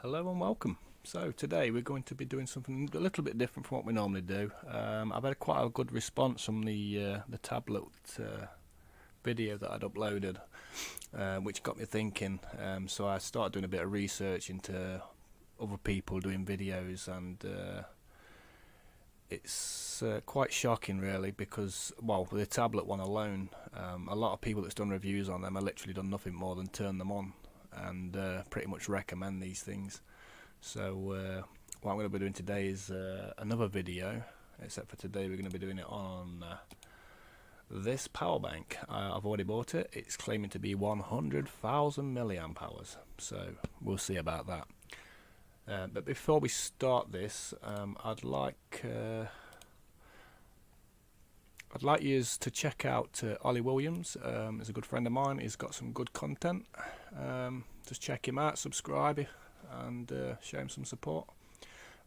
Hello and welcome. So today we're going to be doing something a little bit different from what we normally do. I've had quite a good response from the tablet video that I'd uploaded, which got me thinking. So I started doing a bit of research into other people doing videos, and it's quite shocking really, because well, with the tablet one alone, a lot of people that's done reviews on them have literally done nothing more than turn them on and pretty much recommend these things. So what I'm going to be doing today is another video, except for today we're going to be doing it on this power bank. I've already bought it. It's claiming to be 100,000 milliamp hours, so we'll see about that. But before we start this, I'd like you to check out Ollie Williams. He's a good friend of mine. He's got some good content. Just check him out, subscribe, and show him some support.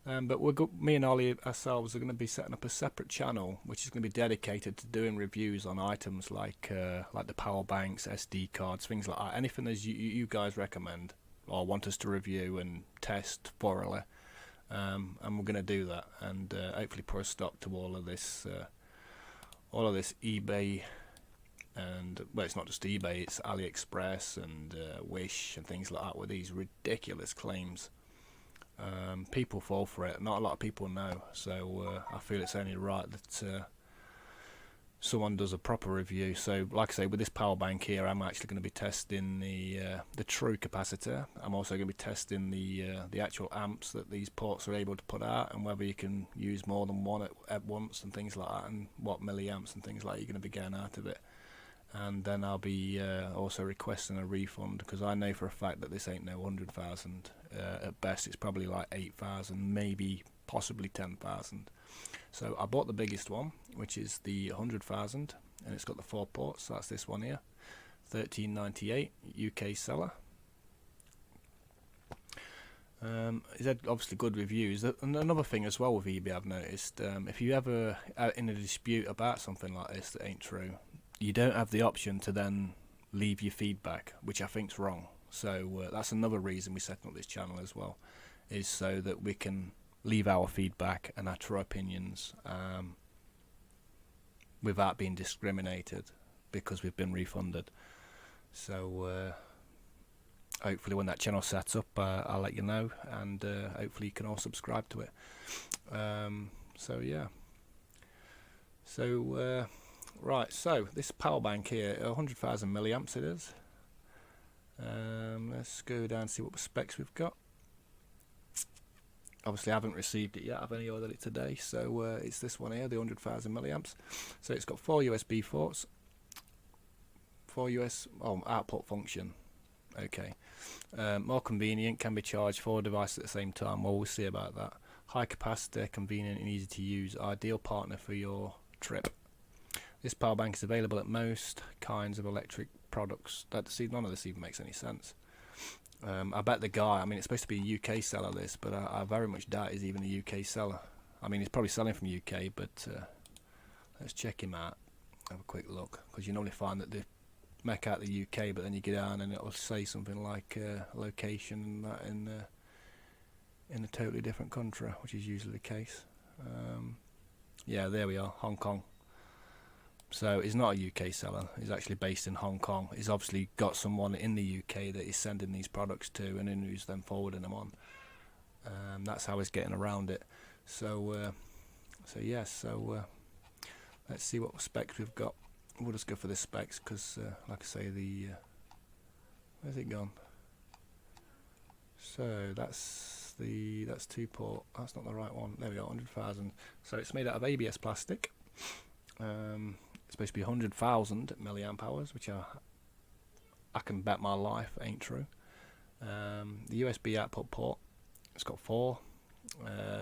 But me and Ollie ourselves are going to be setting up a separate channel, which is going to be dedicated to doing reviews on items like the power banks, SD cards, things like that. Anything that you guys recommend or want us to review and test thoroughly. And we're going to do that, and hopefully put a stop to all of this eBay, and well, it's not just eBay, it's AliExpress and Wish and things like that with these ridiculous claims. People fall for it. Not a lot of people know, so I feel it's only right that someone does a proper review. So like I say, with this power bank here, I'm actually going to be testing the true capacitor. I'm also going to be testing the actual amps that these ports are able to put out, and whether you can use more than one at once and things like that, and what milliamps and things like that you're going to be getting out of it. And then I'll be also requesting a refund, because I know for a fact that this ain't no 100,000. At best it's probably like 8,000, maybe possibly 10,000. So I bought the biggest one, which is the 100,000, and it's got the 4 ports. So that's this one here, 13.98 UK seller. It's had obviously good reviews. And another thing as well with eBay, I've noticed, if you ever in a dispute about something like this that ain't true, you don't have the option to then leave your feedback, which I think's wrong. So that's another reason we set up this channel as well, is so that we can leave our feedback and our true opinions without being discriminated because we've been refunded. So hopefully when that channel's set up, I'll let you know, and hopefully you can all subscribe to it. So yeah. So right, so this power bank here, 100,000 milliamps it is. Let's go down and see what specs we've got. Obviously I haven't received it yet, I've only ordered it today. So it's this one here, the 100,000 milliamps. So it's got 4 USB ports, 4 output function. Okay, more convenient, can be charged 4 devices at the same time. Well, we'll see about that. High capacity, convenient and easy to use, ideal partner for your trip. This power bank is available at most kinds of electric products. None of this even makes any sense. I bet the guy, I mean, it's supposed to be a UK seller this, but I very much doubt he's even a UK seller. I mean, he's probably selling from UK, but let's check him out, have a quick look, because you normally find that they make out the UK, but then you get down and it'll say something like location and that in a totally different country, which is usually the case. Yeah, there we are, Hong Kong. So he's not a UK seller, he's actually based in Hong Kong. He's obviously got someone in the UK that he's sending these products to, and then who's then forwarding them on. That's how he's getting around it. So yes, let's see what specs we've got. We'll just go for the specs, because like I say, where's it gone? So that's 2 port, that's not the right one. There we go, 100,000. So it's made out of ABS plastic. It's supposed to be 100,000 milliamp hours, which I can bet my life ain't true. The USB output port, it's got 4.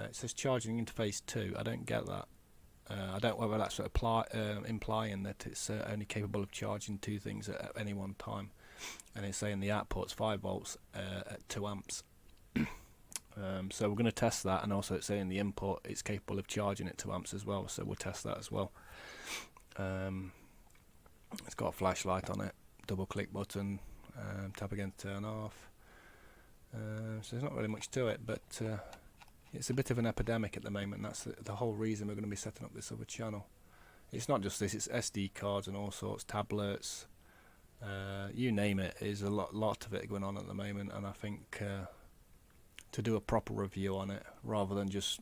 It says charging interface 2. I don't get that. I don't know whether that's implying that it's only capable of charging 2 things at any one time. And it's saying the output's 5 volts at 2 amps. So we're going to test that, and also it's saying the input it's capable of charging at 2 amps as well, so we'll test that as well. It's got a flashlight on it, double click button, tap again to turn off. So there's not really much to it, but it's a bit of an epidemic at the moment. That's the whole reason we're going to be setting up this other channel. It's not just this, it's SD cards and all sorts, tablets, you name it. There's a lot of it going on at the moment, and I think to do a proper review on it, rather than just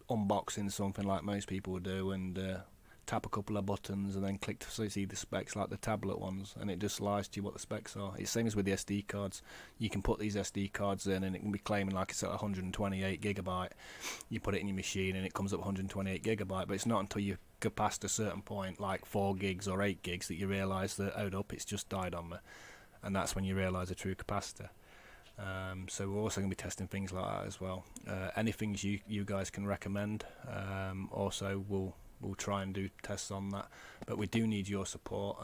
unboxing something like most people do and tap a couple of buttons and then click to see the specs like the tablet ones, and it just lies to you what the specs are. It's same as with the SD cards. You can put these SD cards in and it can be claiming like it's at 128 gigabyte. You put it in your machine and it comes up 128 gigabyte, but it's not until you go past a certain point, like 4 gigs or 8 gigs, that you realise that, hold up, it's just died on me, and that's when you realise the true capacitor. So we're also going to be testing things like that as well. Anything you guys can recommend, also we'll try and do tests on that, but we do need your support.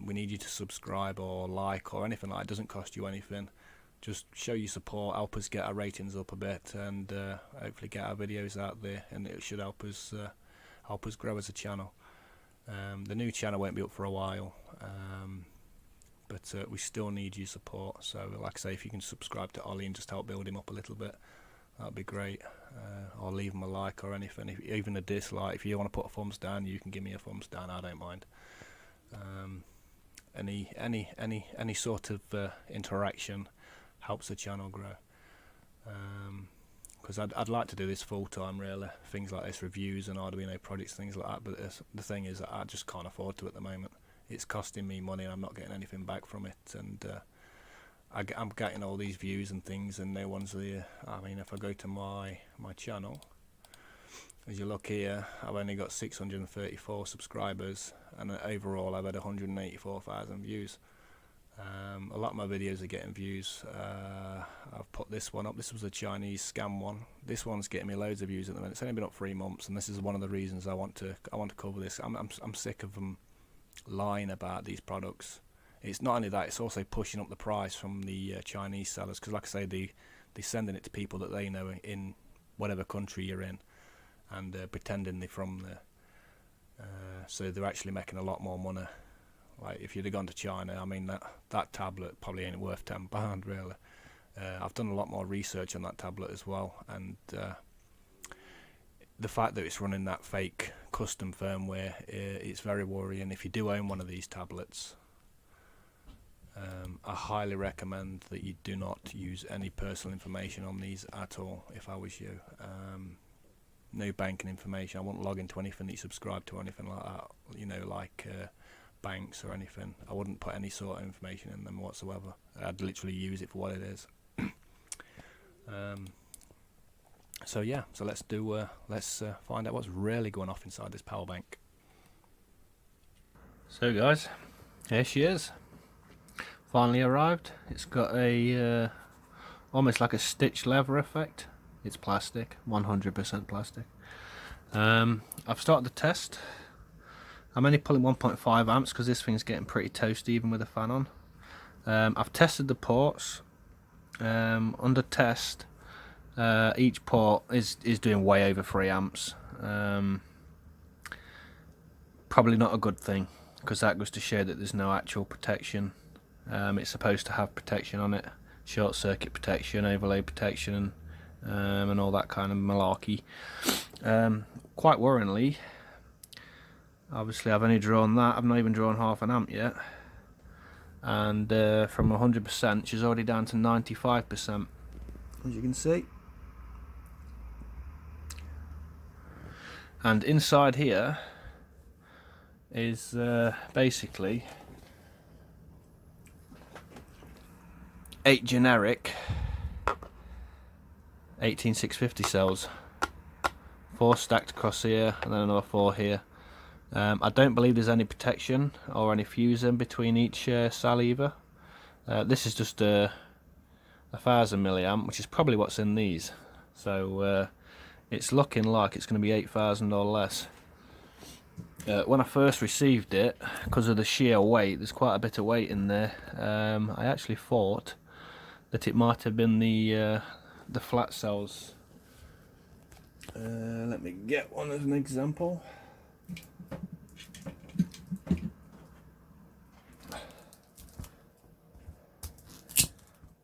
We need you to subscribe or like or anything like that. It doesn't cost you anything. Just show your support, help us get our ratings up a bit, and hopefully get our videos out there, and it should help us grow as a channel. The new channel won't be up for a while, but we still need your support. So like I say, if you can subscribe to Ollie and just help build him up a little bit, that'd be great. Or leave him a like or anything, even a dislike. If you want to put a thumbs down, you can give me a thumbs down, I don't mind. Any sort of interaction helps the channel grow, because I'd like to do this full time, really, things like this, reviews and Arduino projects, things like that, but the thing is that I just can't afford to at the moment. It's costing me money and I'm not getting anything back from it, and I'm getting all these views and things, and no one's there. I mean, if I go to my channel, as you look here, I've only got 634 subscribers, and overall I've had 184,000 views. A lot of my videos are getting views. I've put this one up. This was a Chinese scam one. This one's getting me loads of views at the minute. It's only been up 3 months, and this is one of the reasons I want to cover this. I'm sick of them lying about these products. It's not only that, it's also pushing up the price from the Chinese sellers, because like I say, they're sending it to people that they know in whatever country you're in, and pretending they're from there. So they're actually making a lot more money. Like if you'd have gone to China, I mean, that tablet probably ain't worth £10 really. I've done a lot more research on that tablet as well, and the fact that it's running that fake custom firmware, it's very worrying. If you do own one of these tablets, I highly recommend that you do not use any personal information on these at all, if I was you. No banking information. I wouldn't log into anything that you subscribe to or anything like that, you know, like banks or anything. I wouldn't put any sort of information in them whatsoever. I'd literally use it for what it is. So yeah, so let's find out what's really going off inside this power bank. So guys, here she is. Finally arrived. It's got a almost like a stitched leather effect. It's plastic, 100% plastic. I've started the test. I'm only pulling 1.5 amps because this thing's getting pretty toasty even with the fan on. I've tested the ports. Under test, each port is doing way over 3 amps. Probably not a good thing, because that goes to show that there's no actual protection. It's supposed to have protection on it, short circuit protection, overload protection, and all that kind of malarkey. Quite worryingly, obviously I've only drawn that. I've not even drawn half an amp yet, and from 100% she's already down to 95%, as you can see. And inside here is basically 8 generic 18650 cells, 4 stacked across here and then another 4 here. I don't believe there's any protection or any fuse in between each cell either. This is just a 1000 milliamp, which is probably what's in these. So it's looking like it's going to be 8000 or less. When I first received it, because of the sheer weight, there's quite a bit of weight in there. I actually thought that it might have been the flat cells. Let me get one as an example.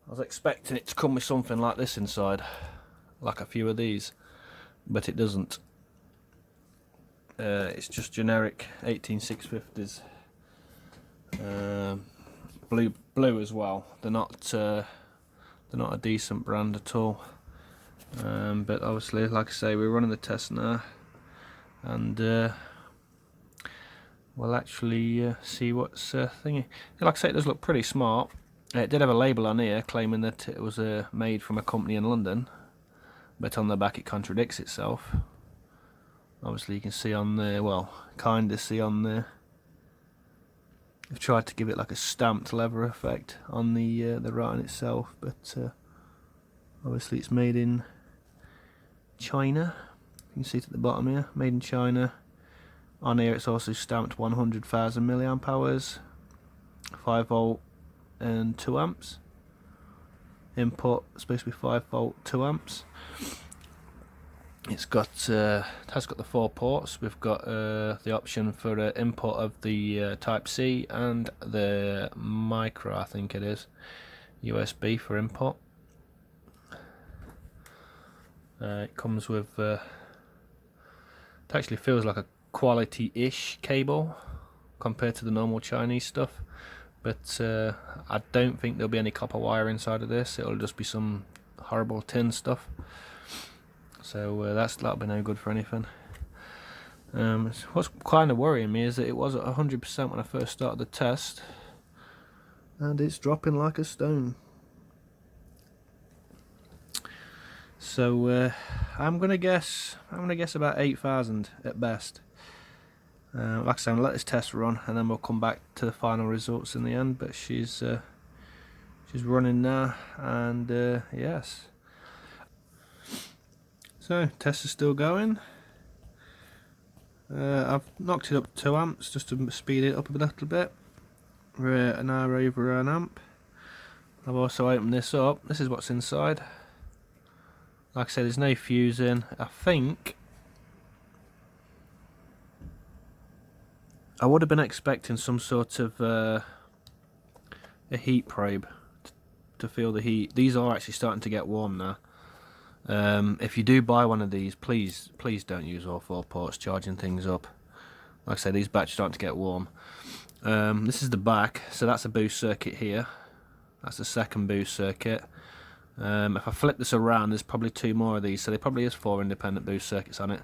I was expecting it to come with something like this inside, like a few of these, but it doesn't. It's just generic 18650s. Blue as well. They're not a decent brand at all. But obviously, like I say, we're running the test now, and we'll actually see what's thingy. Like I say, it does look pretty smart. It did have a label on here claiming that it was made from a company in London, but on the back it contradicts itself. Obviously you can see on there, well, kinda see on there, I've tried to give it like a stamped leather effect on the writing itself, but obviously it's made in China. You can see it at the bottom here, made in China. On here it's also stamped 100,000 milliamp hours, 5 volt and 2 amps. Input supposed to be 5 volt 2 amps. It's got it has got the 4 ports. We've got the option for input of the Type C and the micro, I think it is, USB for input. It comes with it actually feels like a quality-ish cable compared to the normal Chinese stuff, but I don't think there'll be any copper wire inside of this. It'll just be some horrible tin stuff, so that'll be no good for anything. What's kind of worrying me is that it was at 100% when I first started the test, and it's dropping like a stone. So I'm gonna guess about 8,000 at best. Like I said, I'm gonna let this test run, and then we'll come back to the final results in the end. But she's running now, and yes. So test is still going. I've knocked it up to 2 amps just to speed it up a little bit. We're now over an amp. I've also opened this up. This is what's inside. Like I said, there's no fuse in. I think I would have been expecting some sort of a heat probe to feel the heat. These are actually starting to get warm now. If you do buy one of these, please don't use all 4 ports charging things up. Like I said, these batteries are starting to get warm. This is the back, so that's a boost circuit here. That's the second boost circuit. If I flip this around, there's probably 2 more of these, so there probably is 4 independent boost circuits on it.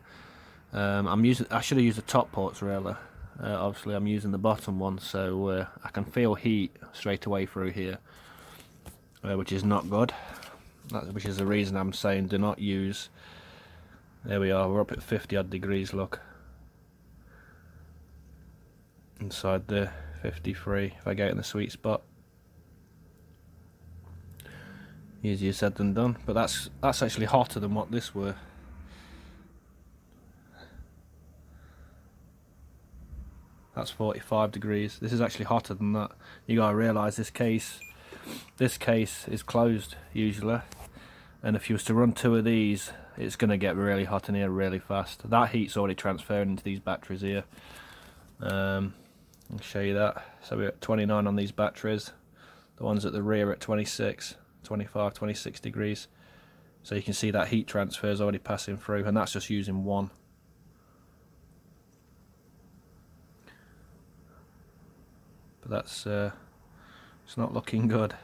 I should have used the top ports really. Obviously I'm using the bottom one, so I can feel heat straight away through here, which is not good. Which is the reason I'm saying do not use. There we are, we're up at 50 odd degrees, look. Inside the 53, if I get in the sweet spot. Easier said than done, but that's actually hotter than what this were. That's 45 degrees. This is actually hotter than that. You gotta realise this case is closed usually, and if you was to run 2 of these, it's gonna get really hot in here really fast. That heat's already transferring into these batteries here. I'll show you that. So we're at 29 on these batteries. The ones at the rear are at 26, 25, 26 degrees. So you can see that heat transfer is already passing through, and that's just using one. But that's it's not looking good.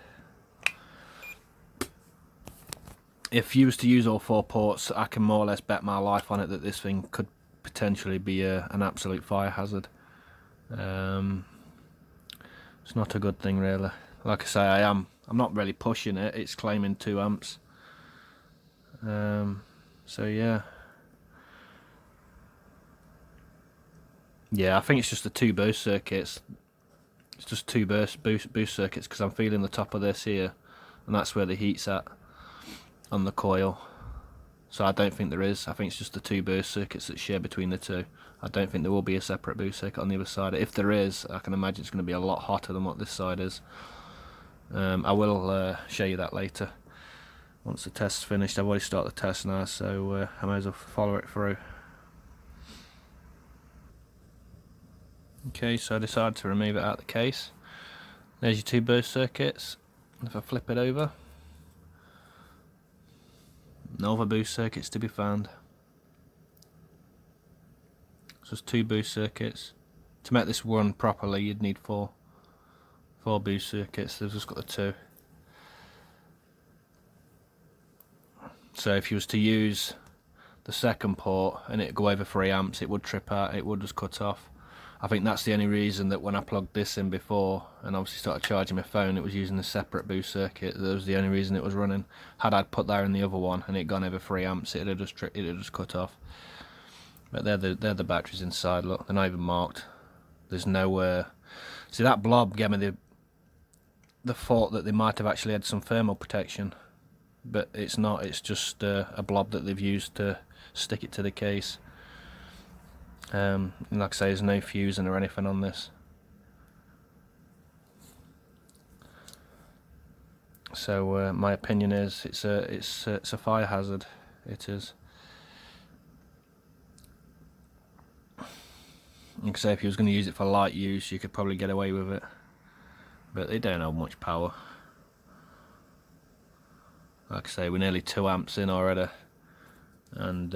If you was to use all 4 ports, I can more or less bet my life on it that this thing could potentially be an absolute fire hazard. It's not a good thing really. Like I say, I'm not really pushing it. It's claiming 2 amps. So yeah. Yeah, I think it's just the 2 boost circuits. It's just 2 boost circuits, because I'm feeling the top of this here, and that's where the heat's at on the coil. So I don't think there is. I think it's just the 2 boost circuits that share between the 2. I don't think there will be a separate boost circuit on the other side. If there is, I can imagine it's going to be a lot hotter than what this side is. I will show you that later once the test's finished. I've already started the test now, so I may as well follow it through. Okay, so I decided to remove it out of the case. There's your 2 boost circuits. If I flip it over, No other boost circuits to be found. So there's 2 boost circuits. To make this run properly, you'd need 4 boost circuits. They've just got the 2. So if you was to use the second port and it'd go over 3 amps, it would trip out, it would just cut off. I think that's the only reason that when I plugged this in before and obviously started charging my phone, it was using a separate boost circuit. That was the only reason it was running. Had I put that in the other one and it gone over 3 amps, it'd have just cut off. But they're the batteries inside. Look, they're not even marked. There's no see, that blob gave me the thought that they might have actually had some thermal protection, but it's not. It's just a blob that they've used to stick it to the case. Like I say, there's no fusing or anything on this. So my opinion is it's a fire hazard. It is. Like I say, if you was going to use it for light use, you could probably get away with it, but they don't have much power. Like I say, we're nearly 2 amps in already, and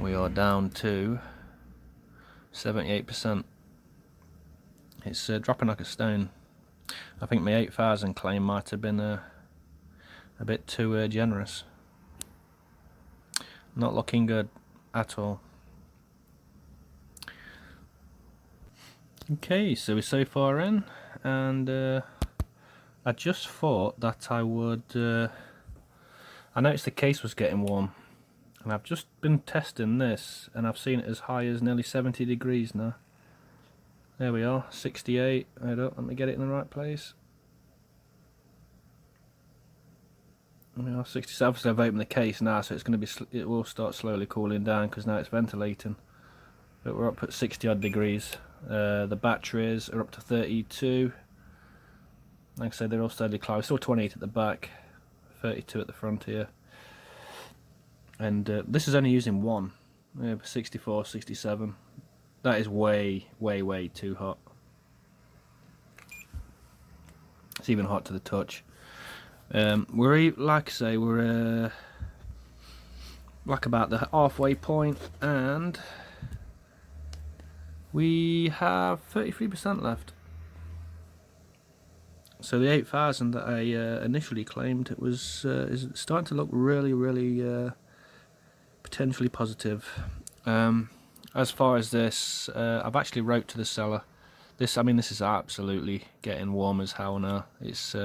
we are down to 78%. It's dropping like a stone. I think my 8,000 claim might have been a bit too generous. Not looking good at all. Okay, so we're so far in, and I just thought that I would... I noticed the case was getting warm, and I've just been testing this, and I've seen it as high as nearly 70 degrees now. There we are, 68. Hold up, let me get it in the right place. We are 67. So I've opened the case now, so it's going to be. It will start slowly cooling down because now it's ventilating. But we're up at 60 odd degrees. The batteries are up to 32. Like I said, they're all steadily climbing. Still 28 at the back, 32 at the front here. And this is only using 1. 64, 67. That is way, way, way too hot. It's even hot to the touch. We're, like I say, we're like about the halfway point, and we have 33% left. So the 8,000 that I initially claimed, it was is starting to look really, really potentially positive. As far as this, I've actually wrote to the seller. This is absolutely getting warm as hell now. It's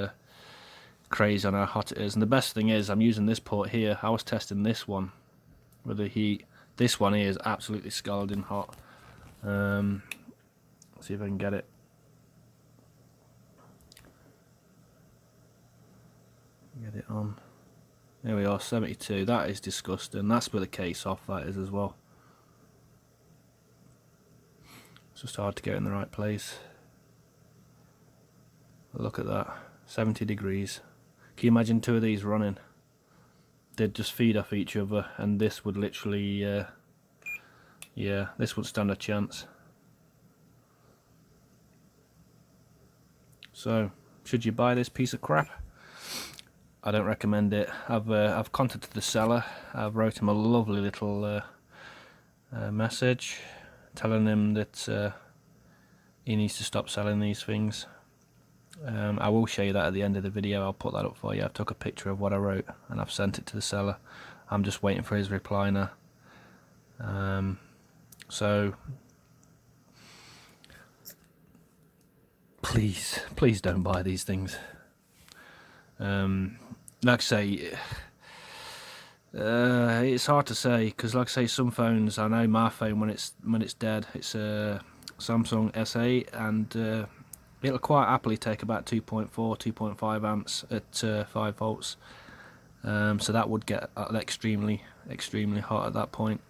crazy on how hot it is. And the best thing is, I'm using this port here. I was testing this one with the heat. This one here is absolutely scalding hot. Let's see if I can get it. Get it on. There we are, 72. That is disgusting. That's with the case off, that is, as well. It's just hard to get in the right place. But look at that, 70 degrees. Can you imagine 2 of these running? They'd just feed off each other, and this would literally, yeah, this would stand a chance. So, should you buy this piece of crap? I don't recommend it. I've contacted the seller. I've wrote him a lovely little message telling him that he needs to stop selling these things. I will show you that at the end of the video. I'll put that up for you. I've took a picture of what I wrote and I've sent it to the seller. I'm just waiting for his reply now. So please don't buy these things. Like I say, it's hard to say, because like I say, some phones, I know my phone, when it's dead, it's a Samsung S8, and it'll quite happily take about 2.4, 2.5 amps at 5 volts. So that would get extremely hot at that point.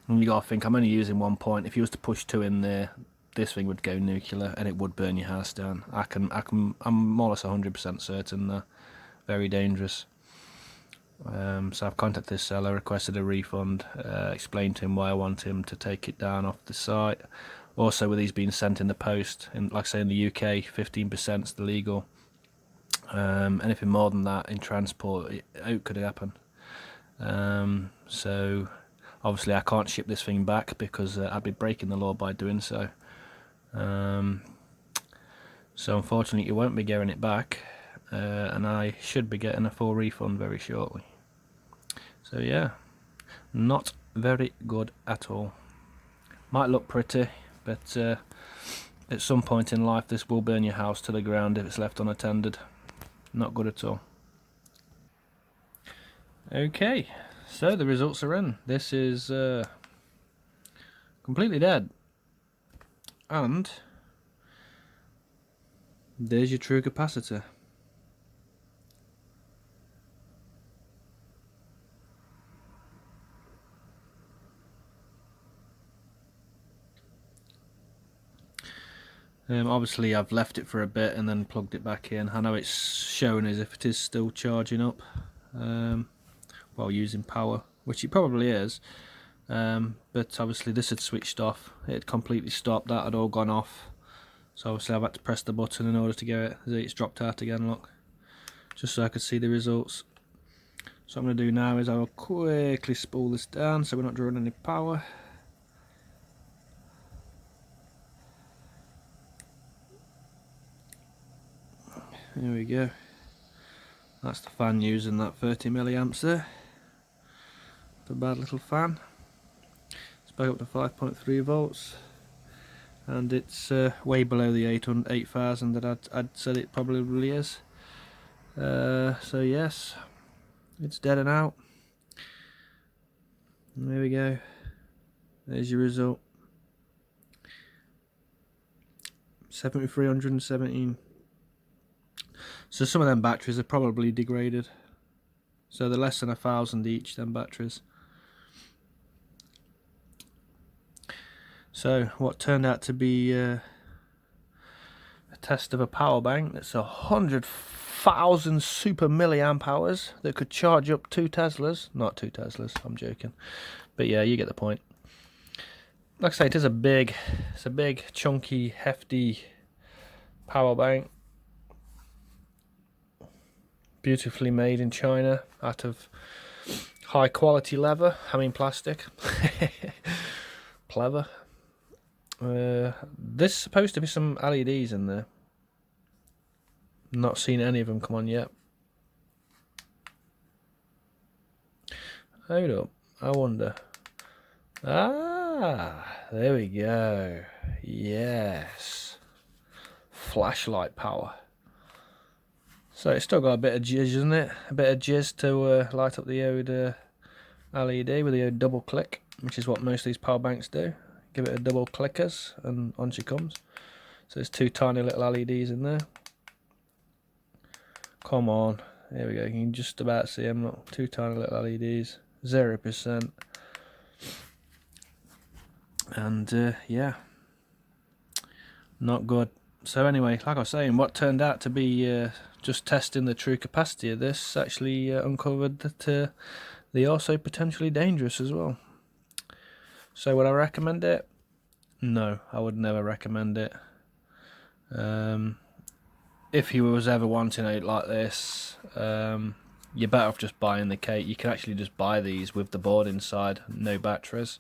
And you gotta think, I'm only using 1 point. If you was to push 2 in there, this thing would go nuclear and it would burn your house down. I'm more or less 100% certain that. Very dangerous. So I've contacted this seller, requested a refund, explained to him why I want him to take it down off the site. Also, with these being sent in the post, like I say, in the UK, 15% is the legal Anything more than that in transport, it could happen. So obviously I can't ship this thing back because I'd be breaking the law by doing so. So unfortunately you won't be getting it back, and I should be getting a full refund very shortly. So yeah, not very good at all. Might look pretty, but at some point in life this will burn your house to the ground if it's left unattended. Not good at all. Okay, so the results are in. This is completely dead, and there's your true capacitor. Obviously I've left it for a bit and then plugged it back in. I know it's showing as if it is still charging up while using power, which it probably is, but obviously this had switched off. It had completely stopped, that had all gone off, so obviously I've had to press the button in order to get it. It's dropped out again, look, just so I could see the results. So what I'm going to do now is I will quickly spool this down so we're not drawing any power. Here we go. That's the fan using that 30 milliamps there. The bad little fan. It's back up to 5.3 volts, and it's way below the 8,000 that I'd said it probably is. So yes, it's dead and out. And there we go. There's your result. 7,317. So some of them batteries are probably degraded. So they're less than 1,000 each, them batteries. So what turned out to be a test of a power bank that's 100,000 super milliamp hours that could charge up 2 Teslas. Not 2 Teslas, I'm joking. But yeah, you get the point. Like I say, it's a big, chunky, hefty power bank. Beautifully made in China out of high quality leather, plastic. Clever. There's supposed to be some LEDs in there. Not seen any of them come on yet. Hold up, I wonder. Ah, there we go. Yes. Flashlight power. So it's still got a bit of jizz, isn't it? A bit of jizz to light up the old LED with the old double click, which is what most of these power banks do. Give it a double clickers and on she comes. So there's 2 tiny little LEDs in there. Come on, there we go. You can just about see them. Look, 2 tiny little LEDs, 0%. And yeah, not good. So anyway, like I was saying, what turned out to be just testing the true capacity of this actually uncovered that they are also potentially dangerous as well. So would I recommend it? No, I would never recommend it. If you was ever wanting it like this, you're better off just buying the kit. You can actually just buy these with the board inside, no batteries,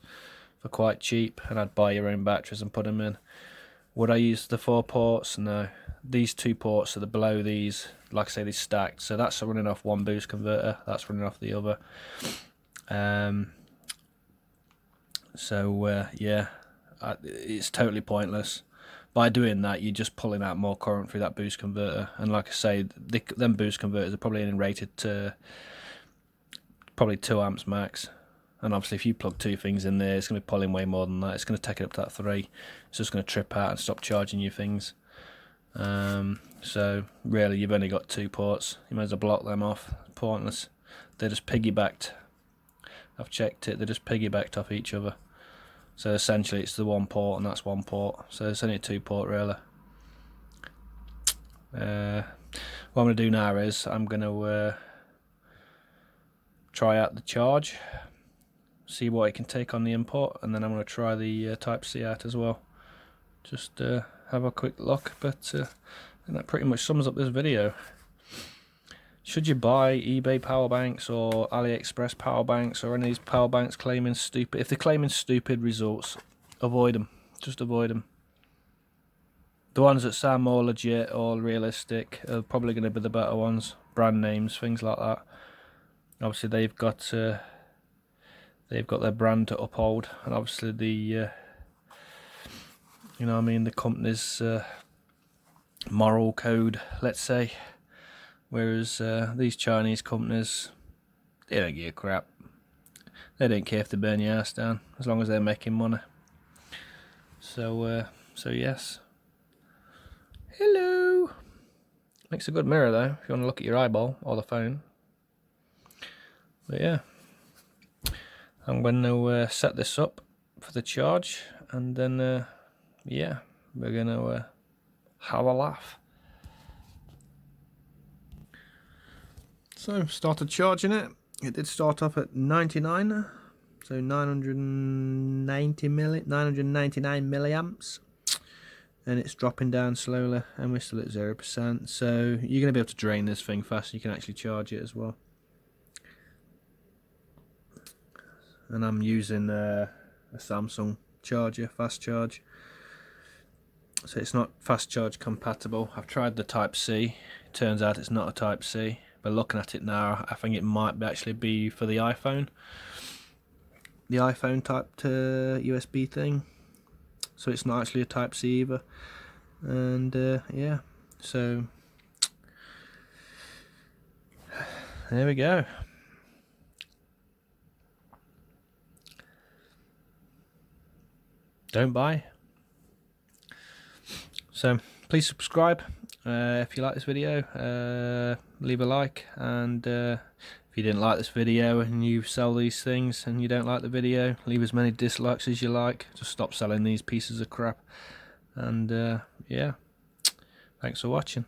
for quite cheap, and I'd buy your own batteries and put them in. Would I use the 4 ports? No. These 2 ports are below these, like I say, they're stacked. So that's running off one boost converter, that's running off the other. Yeah, it's totally pointless. By doing that, you're just pulling out more current through that boost converter. And like I say, them boost converters are probably only rated to probably 2 amps max. And obviously if you plug 2 things in there, it's going to be pulling way more than that. It's going to take it up to that 3. It's just going to trip out and stop charging you things. So really you've only got 2 ports. You might as well block them off. Pointless. They're just piggybacked. I've checked it. They're just piggybacked off each other. So essentially it's the 1 port and that's 1 port. So it's only a 2 port really. What I'm going to do now is I'm going to try out the charge, see what it can take on the input, and then I'm going to try the Type-C out as well. Just have a quick look, but I think that pretty much sums up this video. Should you buy eBay power banks or AliExpress power banks or any of these power banks claiming stupid? If they're claiming stupid results, avoid them. Just avoid them. The ones that sound more legit or realistic are probably going to be the better ones. Brand names, things like that. Obviously, they've got their brand to uphold, and obviously the you know what I mean, the company's moral code, let's say. Whereas these Chinese companies, they don't give a crap. They don't care if they burn your house down, as long as they're making money. So yes. Hello. Makes a good mirror though, if you want to look at your eyeball or the phone. But yeah, I'm going to set this up for the charge, and then yeah, we're going to have a laugh. So started charging it. It did start off at 99, so 999 milliamps, and it's dropping down slowly, and we're still at 0%. So you're going to be able to drain this thing fast. You can actually charge it as well. And I'm using a Samsung charger, fast charge. So it's not fast charge compatible. I've tried the Type C. It turns out it's not a Type C. But looking at it now, I think it might actually be for the iPhone. The iPhone type to USB thing. So it's not actually a Type C either. And yeah, so there we go. Don't buy. So please subscribe if you like this video. Leave a like, and if you didn't like this video and you sell these things and you don't like the video, leave as many dislikes as you like. Just stop selling these pieces of crap. And yeah, thanks for watching.